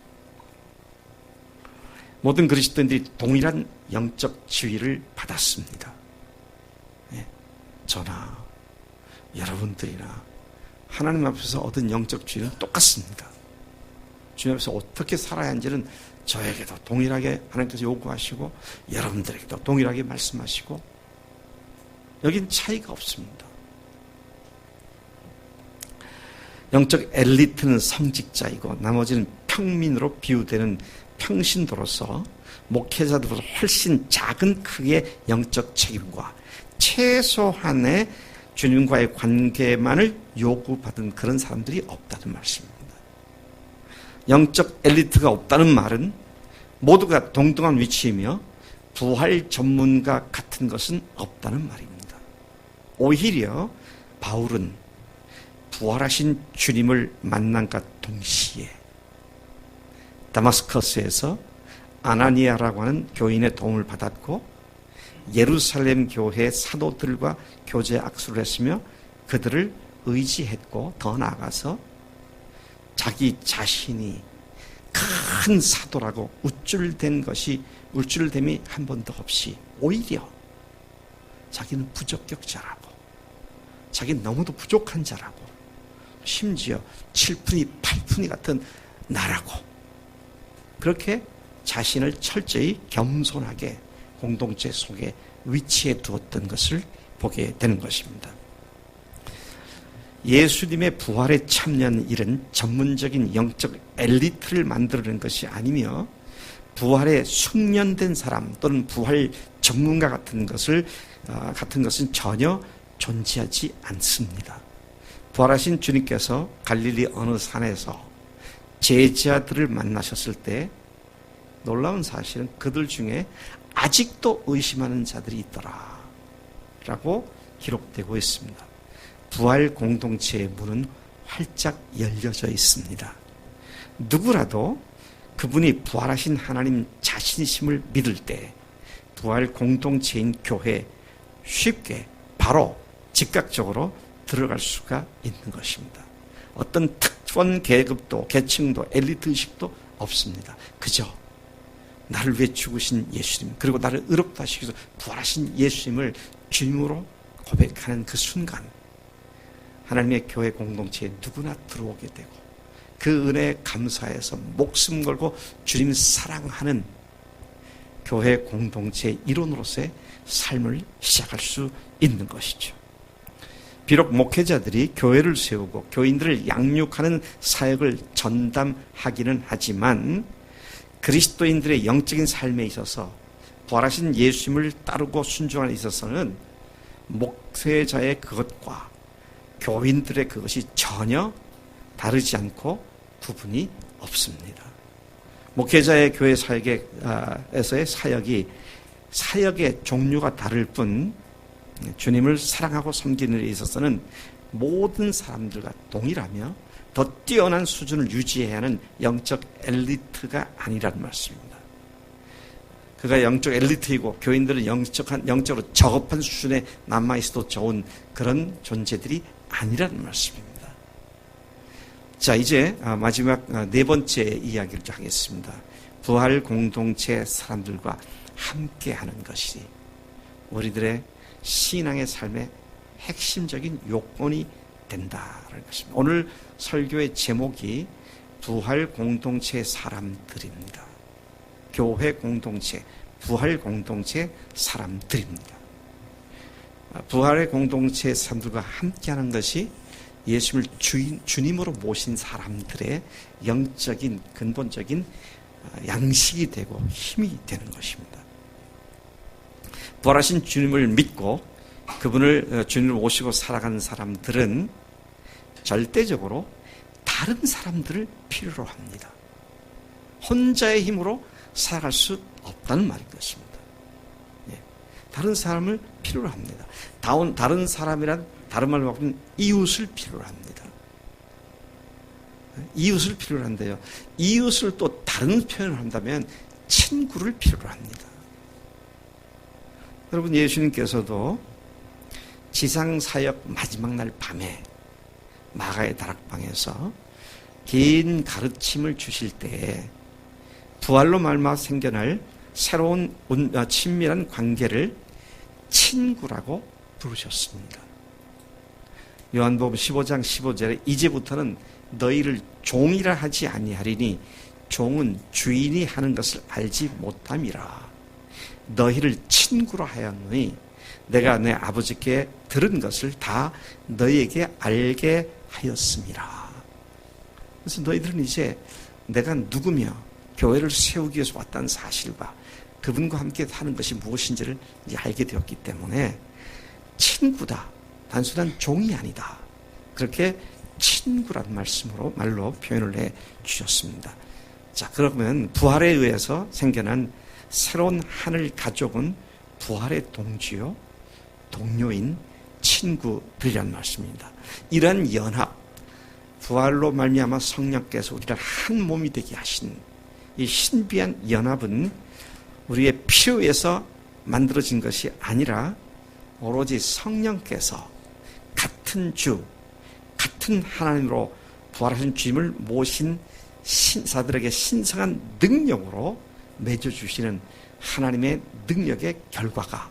모든 그리스도인들이 동일한 영적 지위를 받았습니다. 네. 저나 여러분들이나 하나님 앞에서 얻은 영적 지위는 똑같습니다. 주님 앞에서 어떻게 살아야 하는지는 저에게도 동일하게 하나님께서 요구하시고 여러분들에게도 동일하게 말씀하시고 여긴 차이가 없습니다. 영적 엘리트는 성직자이고 나머지는 평민으로 비유되는 평신도로서 목회자들보다 훨씬 작은 크기의 영적 책임과 최소한의 주님과의 관계만을 요구받은 그런 사람들이 없다는 말씀입니다. 영적 엘리트가 없다는 말은 모두가 동등한 위치이며 부활 전문가 같은 것은 없다는 말입니다. 오히려 바울은 부활하신 주님을 만남과 동시에 다마스커스에서 아나니아라고 하는 교인의 도움을 받았고 예루살렘 교회 사도들과 교제 악수를 했으며 그들을 의지했고 더 나아가서 자기 자신이 큰 사도라고 우쭐댐이 한 번도 없이 오히려 자기는 부적격자라고 자기는 너무도 부족한 자라고 심지어 7푼이 8푼이 같은 나라고 그렇게 자신을 철저히 겸손하게 공동체 속에 위치해 두었던 것을 보게 되는 것입니다. 예수님의 부활에 참여한 일은 전문적인 영적 엘리트를 만들어낸 것이 아니며 부활에 숙련된 사람 또는 부활 전문가 같은 것은 전혀 존재하지 않습니다. 부활하신 주님께서 갈릴리 어느 산에서 제자들을 만나셨을 때 놀라운 사실은 그들 중에 아직도 의심하는 자들이 있더라 라고 기록되고 있습니다. 부활 공동체의 문은 활짝 열려져 있습니다. 누구라도 그분이 부활하신 하나님 자신이심을 믿을 때 부활 공동체인 교회에 쉽게 바로 즉각적으로 들어갈 수가 있는 것입니다. 어떤 특권 계급도 계층도 엘리트 의식도 없습니다. 그저 나를 위해 죽으신 예수님 그리고 나를 의롭다 하시기 위해서 부활하신 예수님을 주님으로 고백하는 그 순간 하나님의 교회 공동체에 누구나 들어오게 되고 그 은혜에 감사해서 목숨 걸고 주님 사랑하는 교회 공동체의 일원으로서의 삶을 시작할 수 있는 것이죠. 비록 목회자들이 교회를 세우고 교인들을 양육하는 사역을 전담하기는 하지만 그리스도인들의 영적인 삶에 있어서 부활하신 예수님을 따르고 순종하는 데 있어서는 목회자의 그것과 교인들의 그것이 전혀 다르지 않고 구분이 없습니다. 목회자의 교회 사역에서의 사역의 종류가 다를 뿐 주님을 사랑하고 섬기는 데 있어서는 모든 사람들과 동일하며 더 뛰어난 수준을 유지해야 하는 영적 엘리트가 아니라는 말씀입니다. 그가 영적 엘리트이고 교인들은 영적으로 저급한 수준에 남아있어도 좋은 그런 존재들이 아니라는 말씀입니다. 자, 이제 마지막 네 번째 이야기를 하겠습니다. 부활 공동체 사람들과 함께 하는 것이 우리들의 신앙의 삶의 핵심적인 요건이 된다는 것입니다. 오늘 설교의 제목이 부활 공동체 사람들입니다. 교회 공동체, 부활 공동체 사람들입니다. 부활의 공동체 사람들과 함께하는 것이 예수님을 주님으로 모신 사람들의 영적인 근본적인 양식이 되고 힘이 되는 것입니다. 부활하신 주님을 믿고 그분을 주님을 모시고 살아가는 사람들은 절대적으로 다른 사람들을 필요로 합니다. 혼자의 힘으로 살아갈 수 없다는 말인 것입니다. 다른 사람을 필요로 합니다. 다른 사람이란 다른 말로 바꾸면 이웃을 필요로 합니다. 이웃을 필요로 한대요. 이웃을 또 다른 표현을 한다면 친구를 필요로 합니다. 여러분, 예수님께서도 지상사역 마지막 날 밤에 마가의 다락방에서 긴 가르침을 주실 때에 부활로 말미암아 생겨날 새로운 친밀한 관계를 친구라고 부르셨습니다. 요한복음 15장 15절에 이제부터는 너희를 종이라 하지 아니하리니 종은 주인이 하는 것을 알지 못함이라. 너희를 친구로 하였노니 내가 내 아버지께 들은 것을 다 너희에게 알게 하였습니다. 그래서 너희들은 이제 내가 누구며 교회를 세우기 위해서 왔다는 사실과 그분과 함께 하는 것이 무엇인지를 이제 알게 되었기 때문에 친구다. 단순한 종이 아니다. 그렇게 친구란 말로 표현을 해 주셨습니다. 자, 그러면 부활에 의해서 생겨난 새로운 하늘 가족은 부활의 동지요, 동료인 친구들이란 말씀입니다. 이런 연합, 부활로 말미암아 성령께서 우리를 한 몸이 되게 하신 이 신비한 연합은 우리의 필요에서 만들어진 것이 아니라 오로지 성령께서 같은 주, 같은 하나님으로 부활하신 주님을 모신 신사들에게 신성한 능력으로 맺어주시는 하나님의 능력의 결과가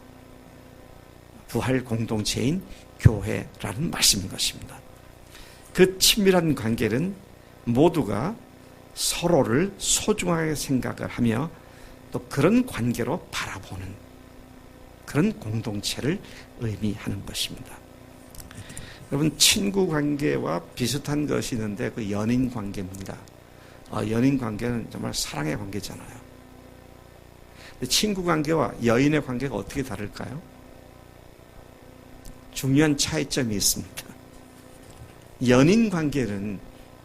부활 공동체인 교회라는 말씀인 것입니다. 그 친밀한 관계는 모두가 서로를 소중하게 생각을 하며 또 그런 관계로 바라보는 그런 공동체를 의미하는 것입니다. 여러분, 친구 관계와 비슷한 것이 있는데 그 연인 관계입니다. 연인 관계는 정말 사랑의 관계잖아요. 근데 친구 관계와 여인의 관계가 어떻게 다를까요? 중요한 차이점이 있습니다. 연인 관계는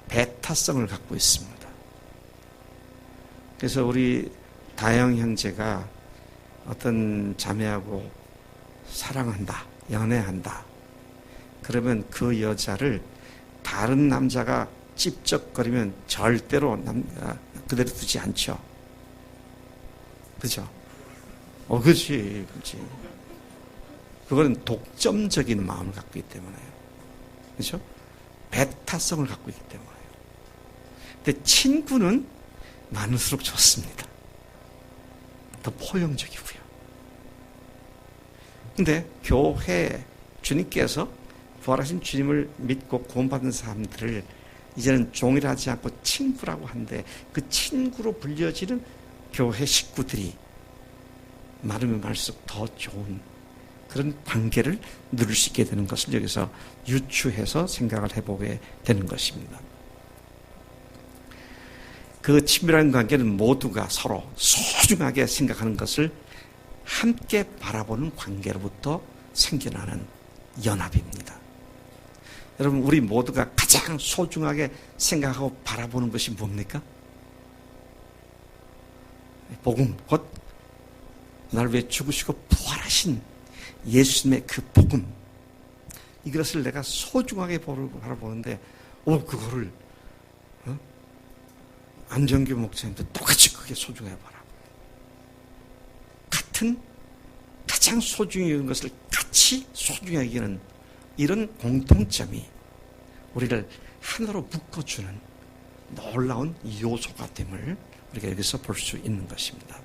배타성을 갖고 있습니다. 그래서 우리 다영 형제가 어떤 자매하고 사랑한다, 연애한다. 그러면 그 여자를 다른 남자가 찝쩍거리면 절대로 그대로 두지 않죠. 그죠? 그렇지. 그거는 독점적인 마음을 갖고 있기 때문에요. 그죠? 배타성을 갖고 있기 때문에요. 근데 친구는 많을수록 좋습니다. 더 포용적이고요. 근데 교회 주님께서 부활하신 주님을 믿고 구원받은 사람들을 이제는 종이라지 않고 친구라고 하는데 그 친구로 불려지는 교회 식구들이 많으면 많을수록 더 좋은 그런 관계를 누릴 수 있게 되는 것을 여기서 유추해서 생각을 해보게 되는 것입니다. 그 친밀한 관계는 모두가 서로 소중하게 생각하는 것을 함께 바라보는 관계로부터 생겨나는 연합입니다. 여러분, 우리 모두가 가장 소중하게 생각하고 바라보는 것이 뭡니까? 복음, 곧 나를 위해 죽으시고 부활하신 예수님의 그 복음, 이것을 내가 소중하게 바라보는데 그거를 안정규 목사님도 똑같이 그게 소중하게 바라보고 같은 가장 소중히 여기는 것을 같이 소중히 여기는 이런 공통점이 우리를 하나로 묶어주는 놀라운 요소가 됨을 우리가 여기서 볼 수 있는 것입니다.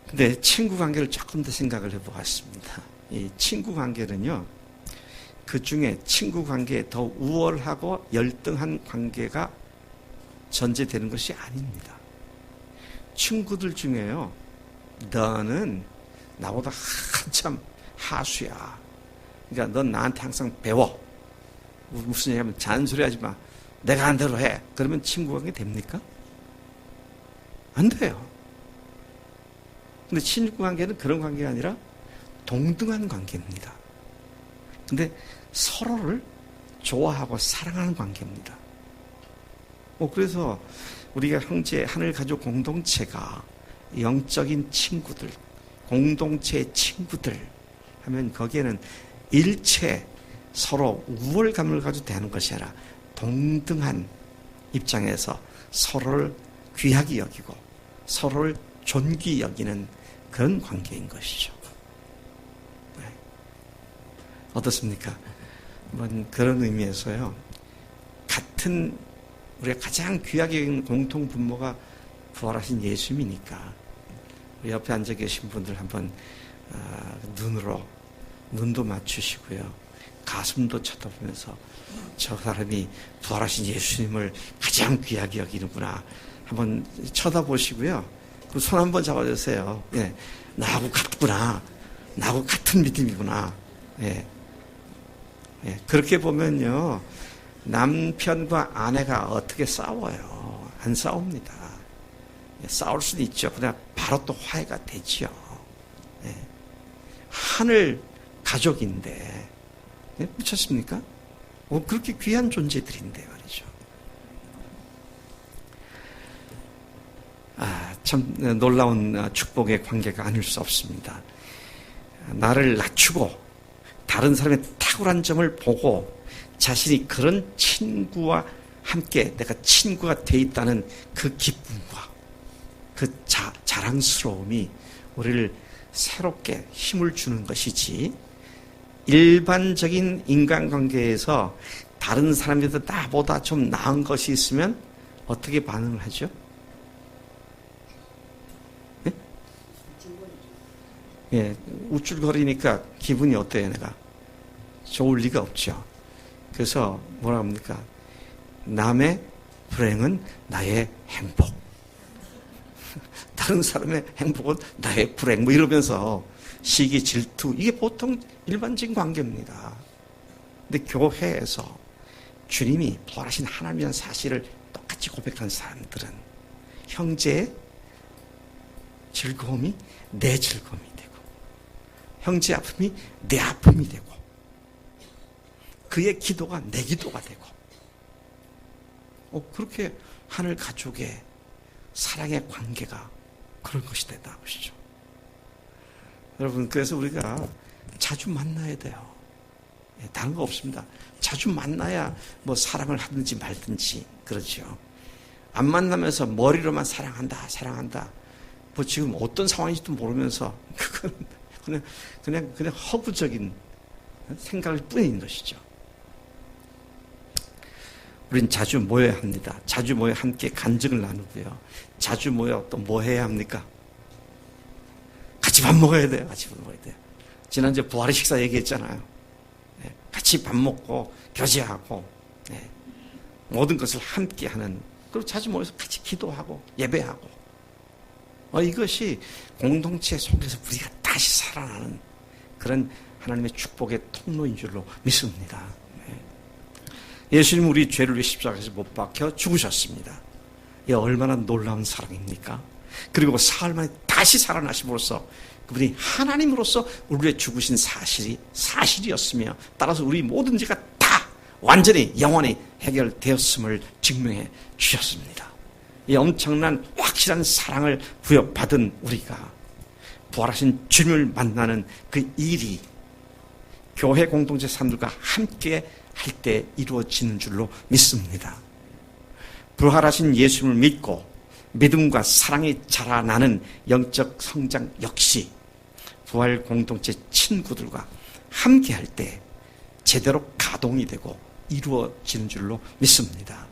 근데 친구 관계를 조금 더 생각을 해보았습니다. 이 친구 관계는요, 그 중에 친구 관계에 더 우월하고 열등한 관계가 전제되는 것이 아닙니다. 친구들 중에요, 너는 나보다 한참 하수야. 그러니까 넌 나한테 항상 배워. 무슨 얘기하면 잔소리 하지 마. 내가 한 대로 해. 그러면 친구 관계 됩니까? 안 돼요. 근데 친구 관계는 그런 관계가 아니라 동등한 관계입니다. 근데 서로를 좋아하고 사랑하는 관계입니다. 그래서 우리가 형제 하늘 가족 공동체가 영적인 친구들, 공동체의 친구들 하면 거기에는 일체 서로 우월감을 가지고 대하는 것이 아니라 동등한 입장에서 서로를 귀하게 여기고 서로를 존귀 여기는 그런 관계인 것이죠. 네. 어떻습니까? 그런 의미에서요, 같은 우리가 가장 귀하게 여기는 공통 분모가 부활하신 예수님이니까 우리 옆에 앉아 계신 분들 한번 눈도 맞추시고요, 가슴도 쳐다보면서 저 사람이 부활하신 예수님을 가장 귀하게 여기는구나 한번 쳐다보시고요, 그 손 한번 잡아주세요. 예, 나하고 같구나, 나하고 같은 믿음이구나. 예, 예, 그렇게 보면요, 남편과 아내가 어떻게 싸워요? 안 싸웁니다. 예, 싸울 수도 있죠. 그러나 바로 또 화해가 되죠. 예, 하늘 가족인데, 예, 미쳤습니까? 그렇게 귀한 존재들인데 말이죠. 참 놀라운 축복의 관계가 아닐 수 없습니다. 나를 낮추고 다른 사람의 탁월한 점을 보고 자신이 그런 친구와 함께 내가 친구가 돼 있다는 그 기쁨과 그 자랑스러움이 우리를 새롭게 힘을 주는 것이지, 일반적인 인간관계에서 다른 사람들도 나보다 좀 나은 것이 있으면 어떻게 반응을 하죠? 네? 예, 우쭐거리니까 기분이 어때요, 내가? 좋을 리가 없죠. 그래서 뭐라 합니까? 남의 불행은 나의 행복. 다른 사람의 행복은 나의 불행. 이러면서 시기, 질투, 이게 보통 일반적인 관계입니다. 근데 교회에서 주님이 부활하신 하나님이라는 사실을 똑같이 고백한 사람들은 형제의 즐거움이 내 즐거움이 되고 형제의 아픔이 내 아픔이 되고 그의 기도가 내 기도가 되고 그렇게 하늘 가족의 사랑의 관계가 그런 것이 된다는 것이죠. 여러분, 그래서 우리가 자주 만나야 돼요. 다른 거 없습니다. 자주 만나야 뭐 사랑을 하든지 말든지 그렇죠. 안 만나면서 머리로만 사랑한다. 뭐 지금 어떤 상황인지도 모르면서 그건 그냥 허구적인 생각일 뿐인 것이죠. 우린 자주 모여야 합니다. 자주 모여 함께 간증을 나누고요. 자주 모여 또 뭐 해야 합니까? 같이 밥 먹어야 돼요. 같이 밥 먹어야 돼요. 지난주에 부활의 식사 얘기했잖아요. 같이 밥 먹고 교제하고 모든 것을 함께 하는, 그리고 자주 모여서 같이 기도하고 예배하고 이것이 공동체 속에서 우리가 다시 살아나는 그런 하나님의 축복의 통로인 줄로 믿습니다. 예수님은 우리 죄를 위해 십자가에서 못 박혀 죽으셨습니다. 이 얼마나 놀라운 사랑입니까? 그리고 사흘 만에 다시 살아나심으로써 그분이 하나님으로서 우리의 죽으신 사실이었으며 따라서 우리 모든 죄가 다 완전히 영원히 해결되었음을 증명해 주셨습니다. 이 엄청난 확실한 사랑을 부여받은 우리가 부활하신 주님을 만나는 그 일이 교회 공동체 사람들과 함께 할 때 이루어지는 줄로 믿습니다. 부활하신 예수님을 믿고 믿음과 사랑이 자라나는 영적 성장 역시 부활 공동체 친구들과 함께 할 때 제대로 가동이 되고 이루어지는 줄로 믿습니다.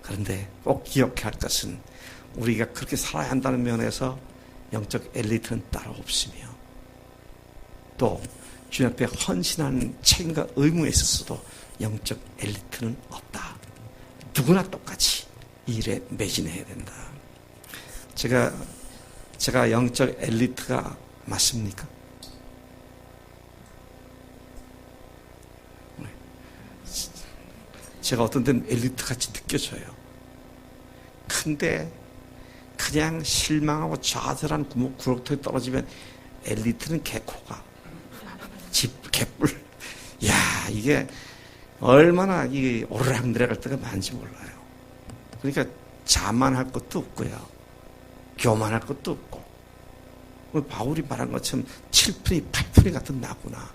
그런데 꼭 기억해야 할 것은 우리가 그렇게 살아야 한다는 면에서 영적 엘리트는 따로 없으며 또 주님 앞에 헌신하는 책임과 의무에 있어서도 영적 엘리트는 없다. 누구나 똑같이 이 일에 매진해야 된다. 제가 영적 엘리트가 맞습니까? 제가 어떤 때는 엘리트 같이 느껴져요. 근데 그냥 실망하고 좌절한 구렁텅이 떨어지면 엘리트는 개코가 개뿔. 야, 이게 얼마나 이 오르락 내려갈 때가 많은지 몰라요. 그러니까 자만할 것도 없고요. 교만할 것도 없고. 바울이 말한 것처럼 7분이 8분이 같은 나구나.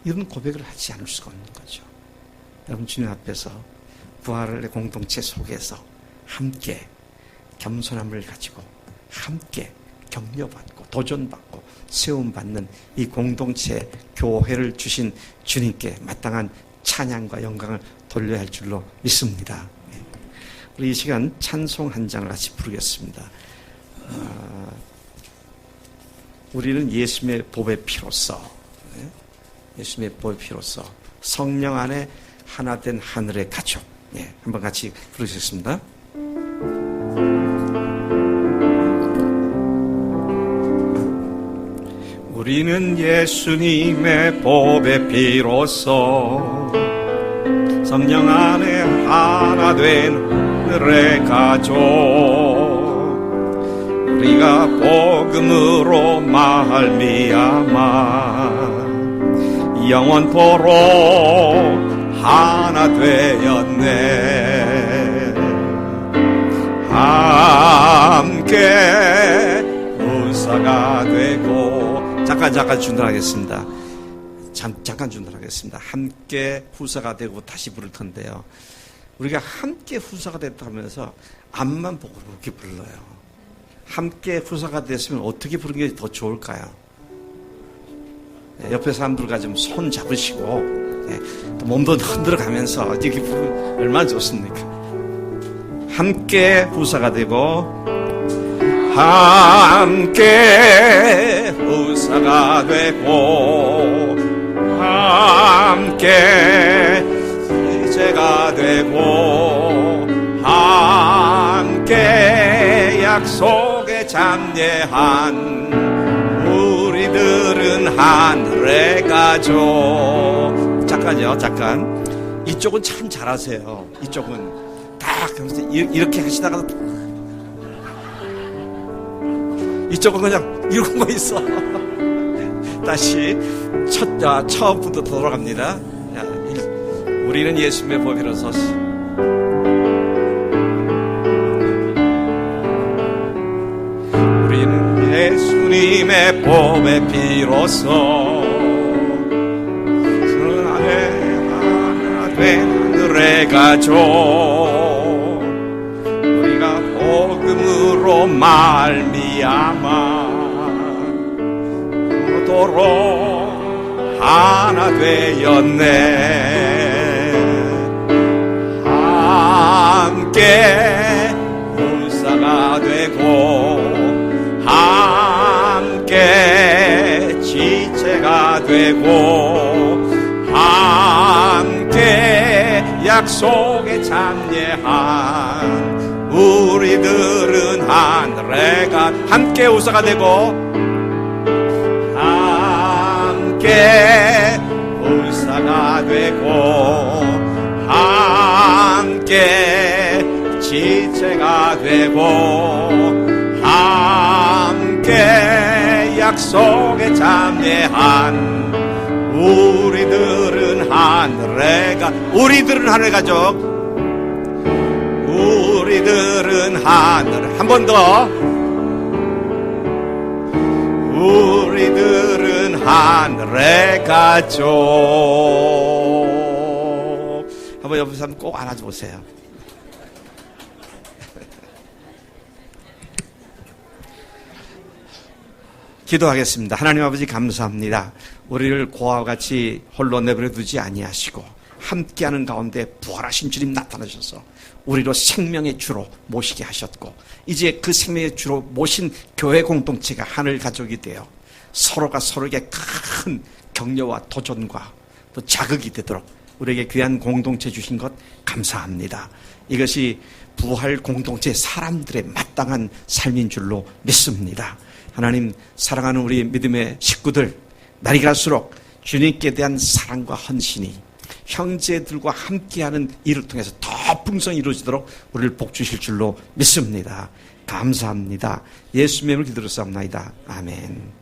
이런 고백을 하지 않을 수가 없는 거죠. 여러분, 주님 앞에서 부활의 공동체 속에서 함께 겸손함을 가지고 함께 격려받고 도전받고 세움받는 이 공동체 교회를 주신 주님께 마땅한 찬양과 영광을 돌려야 할 줄로 믿습니다. 우리 이 시간 찬송 한 장을 같이 부르겠습니다. 우리는 예수님의 보배 피로써 예수님의 보배 피로써 성령 안에 하나 된 하늘의 가족. 한번 같이 부르시겠습니다. 우리는 예수님의 보배 피로써 성령 안에 하나 된 하늘의 가족. 우리가 복음으로 말미암아 영원토록 하나 되었네. 함께 후사가 되고. 잠깐 중단하겠습니다. 잠깐 중단하겠습니다. 함께 후사가 되고 다시 부를 텐데요. 우리가 함께 후사가 됐다 하면서 앞만 보고 그렇게 불러요. 함께 후사가 됐으면 어떻게 부르는 게 더 좋을까요? 옆에 사람들과 좀 손 잡으시고 또 몸도 흔들어 가면서 이렇게 부르면 얼마나 좋습니까? 함께 후사가 되고 함께 후사가 되고 함께 이제가 되고 함께 약속에 참여한 우리들은 하늘의 가족. 잠깐. 이쪽은 참 잘하세요. 이쪽은 딱 이렇게 하시다가 이쪽은 그냥 이러고 있어. 다시 처음부터 돌아갑니다. 우리는 예수님의 법이라서 우리는 예수님의 법의 피로서 하늘의 가족. 우리가 복음으로 말미암아 도로 하나 되었네. 함께 울사가 되고 함께 지체가 되고 함께 약속에 참여한 우리들은 하늘에 함께 우사가 되고 함께 울사가 되고 함께 지체가 되고 함께 약속에 참여한 우리들은 하늘에 가족. 우리들은 하늘. 한 번 더. 우리들은 하늘의 가족. 한번 옆에 사람 꼭 안아줘 보세요. 기도하겠습니다. 하나님 아버지 감사합니다. 우리를 고아와 같이 홀로 내버려 두지 아니하시고 함께하는 가운데 부활하신 주님 나타나셔서 우리로 생명의 주로 모시게 하셨고 이제 그 생명의 주로 모신 교회 공동체가 하늘 가족이 되어 서로가 서로에게 큰 격려와 도전과 또 자극이 되도록 우리에게 귀한 공동체 주신 것 감사합니다. 이것이 부활 공동체 사람들의 마땅한 삶인 줄로 믿습니다. 하나님, 사랑하는 우리 믿음의 식구들, 날이 갈수록 주님께 대한 사랑과 헌신이 형제들과 함께하는 일을 통해서 더 풍성히 이루어지도록 우리를 복주실 줄로 믿습니다. 감사합니다. 예수님의 이름으로 기도드렸사옵나이다. 아멘.